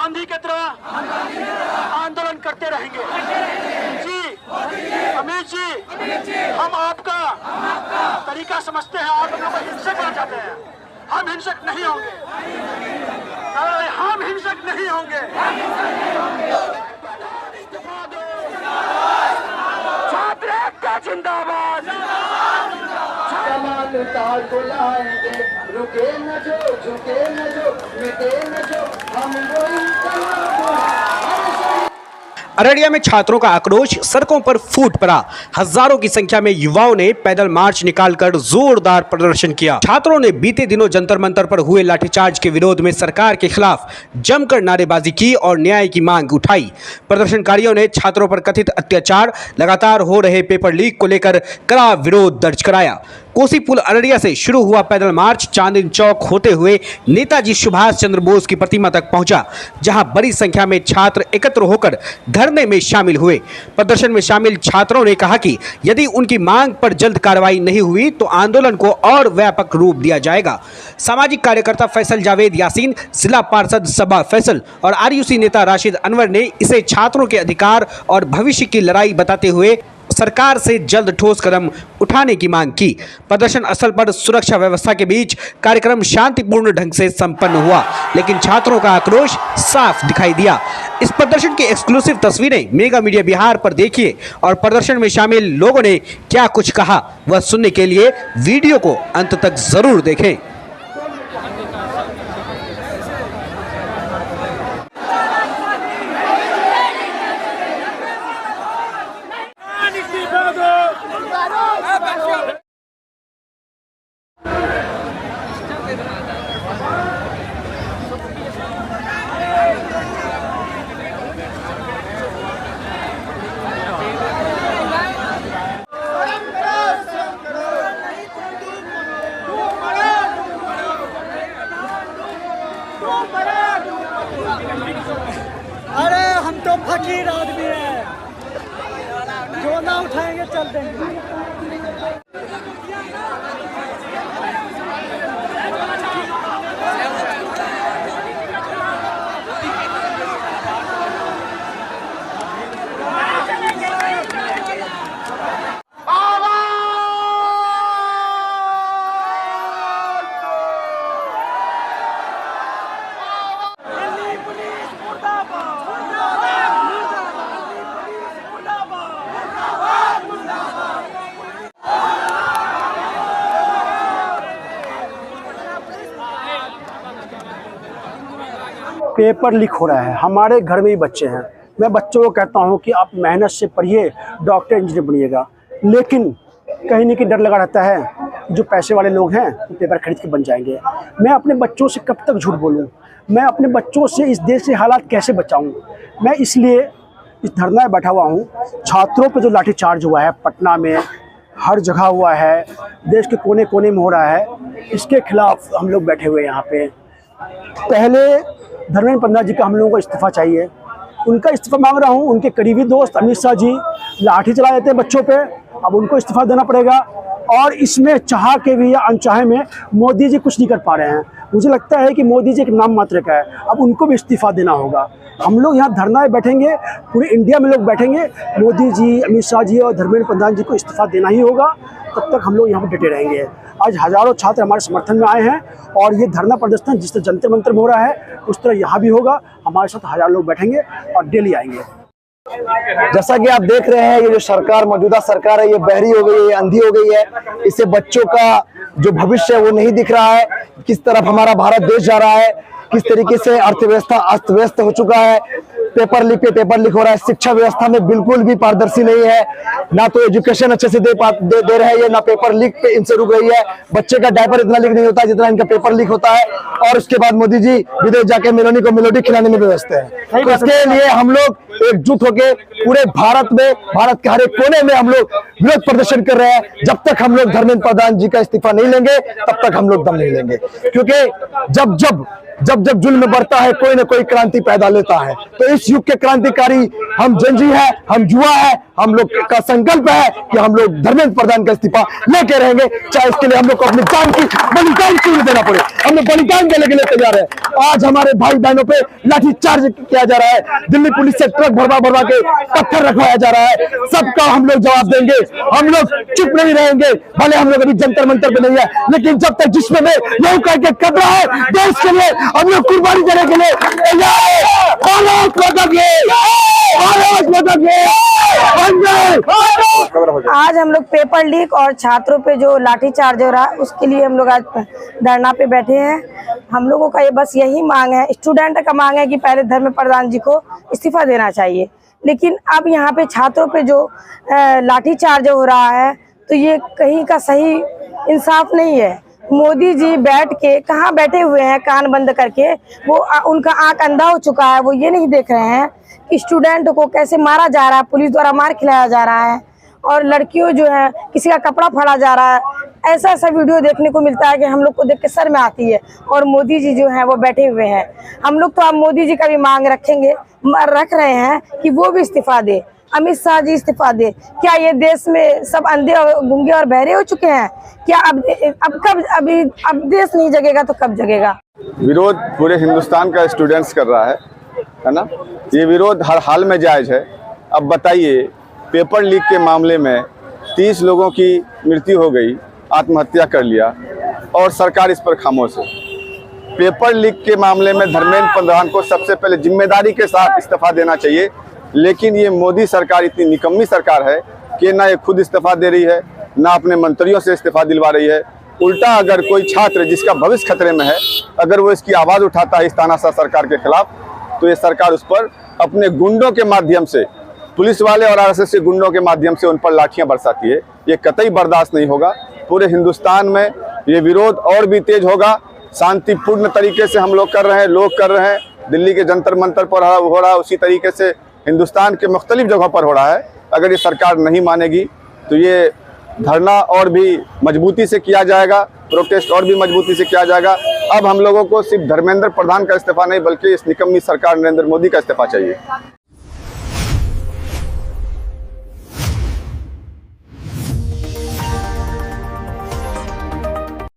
गांधी की तरह आंदोलन करते रहेंगे। जी अमित जी, हम आपका तरीका समझते हैं, आप हम लोग को हिंसक बना चाहते हैं। हम हिंसक नहीं होंगे, हम हिंसक नहीं होंगे। छात्र एकता जिंदाबाद। कमाल ताल बुलाएंगे, रुके न जो, झुके न जो, मिटे न जो, हम वो इंकलाब। अररिया में छात्रों का आक्रोश सड़कों पर फूट पड़ा। हजारों की संख्या में युवाओं ने पैदल मार्च निकालकर जोरदार प्रदर्शन किया। छात्रों ने बीते दिनों जंतर मंतर पर हुए लाठीचार्ज के विरोध में सरकार के खिलाफ जमकर नारेबाजी की और न्याय की मांग उठाई। प्रदर्शनकारियों ने छात्रों पर कथित अत्याचार, लगातार हो रहे पेपर लीक को लेकर कड़ा विरोध दर्ज कराया। कोसी पुल अररिया से शुरू हुआ पैदल मार्च चांदनी चौक होते हुए नेताजी सुभाष चंद्र बोस की प्रतिमा तक पहुंचा, जहां बड़ी संख्या में छात्र एकत्र होकर धरने में शामिल हुए। प्रदर्शन में शामिल छात्रों ने कहा कि यदि उनकी मांग पर जल्द कार्रवाई नहीं हुई तो आंदोलन को और व्यापक रूप दिया जाएगा। सामाजिक कार्यकर्ता फैसल जावेद यासीन, जिला पार्षद सबा फैसल और आरयूसी नेता राशिद अनवर ने इसे छात्रों के अधिकार और भविष्य की लड़ाई बताते हुए सरकार से जल्द ठोस कदम उठाने की मांग की। प्रदर्शन स्थल पर सुरक्षा व्यवस्था के बीच कार्यक्रम शांतिपूर्ण ढंग से संपन्न हुआ, लेकिन छात्रों का आक्रोश साफ दिखाई दिया। इस प्रदर्शन की एक्सक्लूसिव तस्वीरें मेगा मीडिया बिहार पर देखिए और प्रदर्शन में शामिल लोगों ने क्या कुछ कहा वह सुनने के लिए वीडियो को अंत तक जरूर देखें। अरे हम तो फकीर आदमी हैं, जो ना उठाएंगे चल देंगे। पेपर लीक हो रहा है, हमारे घर में ही बच्चे हैं। मैं बच्चों को कहता हूं कि आप मेहनत से पढ़िए, डॉक्टर इंजीनियर बनिएगा, लेकिन कहीं न कहीं डर लगा रहता है जो पैसे वाले लोग हैं वो पेपर खरीद के बन जाएंगे। मैं अपने बच्चों से कब तक झूठ बोलूं? मैं अपने बच्चों से इस देश से हालात कैसे बचाऊं? मैं इसलिए इस धरना में बैठा हुआ हूं। छात्रों पे जो लाठीचार्ज हुआ है पटना में, हर जगह हुआ है, देश के कोने कोने में हो रहा है, इसके खिलाफ हम लोग बैठे हुए हैं यहाँ पे। पहले धर्मेंद्र प्रधान जी का हम लोगों को इस्तीफ़ा चाहिए, उनका इस्तीफ़ा मांग रहा हूं। उनके करीबी दोस्त अमित शाह जी लाठी चला देते हैं बच्चों पे, अब उनको इस्तीफ़ा देना पड़ेगा। और इसमें चाह के भी या अनचाहे में मोदी जी कुछ नहीं कर पा रहे हैं। मुझे लगता है कि मोदी जी एक नाम मात्र का है, अब उनको भी इस्तीफ़ा देना होगा। हम लोग यहाँ धरना में बैठेंगे, पूरे इंडिया में लोग बैठेंगे, मोदी जी, अमित शाह जी और धर्मेंद्र प्रधान जी को इस्तीफ़ा देना ही होगा, तब तक हम लोग यहाँ पर डटे रहेंगे। आज हज़ारों छात्र हमारे समर्थन में आए हैं और ये धरना प्रदर्शन जिस तरह जंतर मंतर में हो रहा है उस तरह यहाँ भी होगा। हमारे साथ हज़ार लोग बैठेंगे और डेली आएंगे। जैसा कि आप देख रहे हैं, ये जो सरकार, मौजूदा सरकार है, ये बहरी हो गई है, ये अंधी हो गई है। इससे बच्चों का जो भविष्य है वो नहीं दिख रहा है, किस तरफ हमारा भारत देश जा रहा है, किस तरीके से अर्थव्यवस्था अस्त व्यस्त हो चुका है। पेपर लीक पे पेपर लीक हो रहा है। शिक्षा व्यवस्था में बिल्कुल भी पारदर्शी नहीं है, ना तो एजुकेशन अच्छे से दे रहे हैं ये, ना पेपर लीक पे इनसे रुक रही है। बच्चे का डायपर इतना लीक नहीं होता जितना इनका पेपर लीक होता है। और उसके बाद मोदी जी विदेश जाके मेलोनी को मेलोडी खिलाने में व्यस्त है। तो इसके लिए हम लोग एकजुट होकर पूरे भारत में, भारत के हर एक कोने में हम लोग विरोध प्रदर्शन कर रहे हैं। जब तक हम लोग धर्मेंद्र प्रधान जी का इस्तीफा नहीं लेंगे तब तक हम लोग दम नहीं लेंगे, क्योंकि जब जब जब जुल्म बढ़ता है कोई ना कोई क्रांति पैदा लेता है। तो इस युग के क्रांतिकारी हम जनजी है, हम युवा है, हम लोग का संकल्प है कि हम लोग धर्मेंद्र प्रधान का इस्तीफा लेके रहेंगे, चाहे इसके लिए हम लोग को अपनी जान की बलिदान क्यों नहीं देना पड़े। हम लोग बलिदान देने के लिए तैयार है। आज हमारे भाई बहनों पे लाठीचार्ज किया जा रहा है, दिल्ली पुलिस से ट्रक भरवा के पत्थर रखवाया जा रहा है, सबका हम लोग जवाब देंगे। हम लोग चुप नहीं रहेंगे, भले हम लोग अभी जंतर मंतर पे नहीं है, लेकिन जब तक जिसमें में लहू करके कतरा है देश के लिए हम लोग कुर्बानी देने के लिए तैयार है। भारत माता की जय, भारत माता की जय। आज हम लोग पेपर लीक और छात्रों पे जो लाठीचार्ज हो रहा है उसके लिए हम लोग आज धरना पे बैठे हैं। हम लोगों का ये बस यही मांग है, स्टूडेंट का मांग है कि पहले धर्मेंद्र प्रधान जी को इस्तीफा देना चाहिए, लेकिन अब यहाँ पे छात्रों पे जो लाठीचार्ज हो रहा है तो ये कहीं का सही इंसाफ नहीं है। मोदी जी बैठ के कहाँ बैठे हुए हैं कान बंद करके, वो उनका आंख अंधा हो चुका है, वो ये नहीं देख रहे हैं कि स्टूडेंट को कैसे मारा जा रहा है, पुलिस द्वारा मार खिलाया जा रहा है और लड़कियों जो है किसी का कपड़ा फाड़ा जा रहा है। ऐसा ऐसा वीडियो देखने को मिलता है कि हम लोग को देख के सर में आती है। और मोदी जी जो है वो बैठे हुए हैं। हम लोग तो अब मोदी जी का भी मांग रख रहे हैं कि वो भी इस्तीफा दे, अमित शाह जी इस्तीफा दे। क्या ये देश में सब अंधे और गूंगे और बहरे हो चुके हैं? क्या अब देश नहीं जगेगा तो कब जगेगा? विरोध पूरे हिंदुस्तान का स्टूडेंट्स कर रहा है ना। ये विरोध हर हाल में जायज़ है। अब बताइए, पेपर लीक के मामले में 30 लोगों की मृत्यु हो गई, आत्महत्या कर लिया और सरकार इस पर खामोश है। पेपर लीक के मामले में धर्मेंद्र प्रधान को सबसे पहले जिम्मेदारी के साथ इस्तीफा देना चाहिए, लेकिन ये मोदी सरकार इतनी निकम्मी सरकार है कि ना ये खुद इस्तीफा दे रही है, ना अपने मंत्रियों से इस्तीफा दिलवा रही है। उल्टा अगर कोई छात्र जिसका भविष्य खतरे में है, अगर वो इसकी आवाज़ उठाता है इस तानाशाह सरकार के खिलाफ, तो ये सरकार उस पर अपने गुंडों के माध्यम से, पुलिस वाले और आरएसएस के गुंडों के माध्यम से उन पर लाठियां बरसाती है। ये कतई बर्दाश्त नहीं होगा। पूरे हिंदुस्तान में ये विरोध और भी तेज होगा। शांतिपूर्ण तरीके से हम लोग कर रहे हैं, लोग कर रहे हैं। दिल्ली के जंतर मंतर पर हो रहा है, उसी तरीके से हिंदुस्तान के मुख्तलिफ जगहों पर हो रहा है। अगर ये सरकार नहीं मानेगी तो ये धरना और भी मजबूती से किया जाएगा, प्रोटेस्ट और भी मजबूती से किया जाएगा। अब हम लोगों को सिर्फ धर्मेंद्र प्रधान का इस्तीफा नहीं, बल्कि इस निकम्मी सरकार नरेंद्र मोदी का इस्तीफा चाहिए।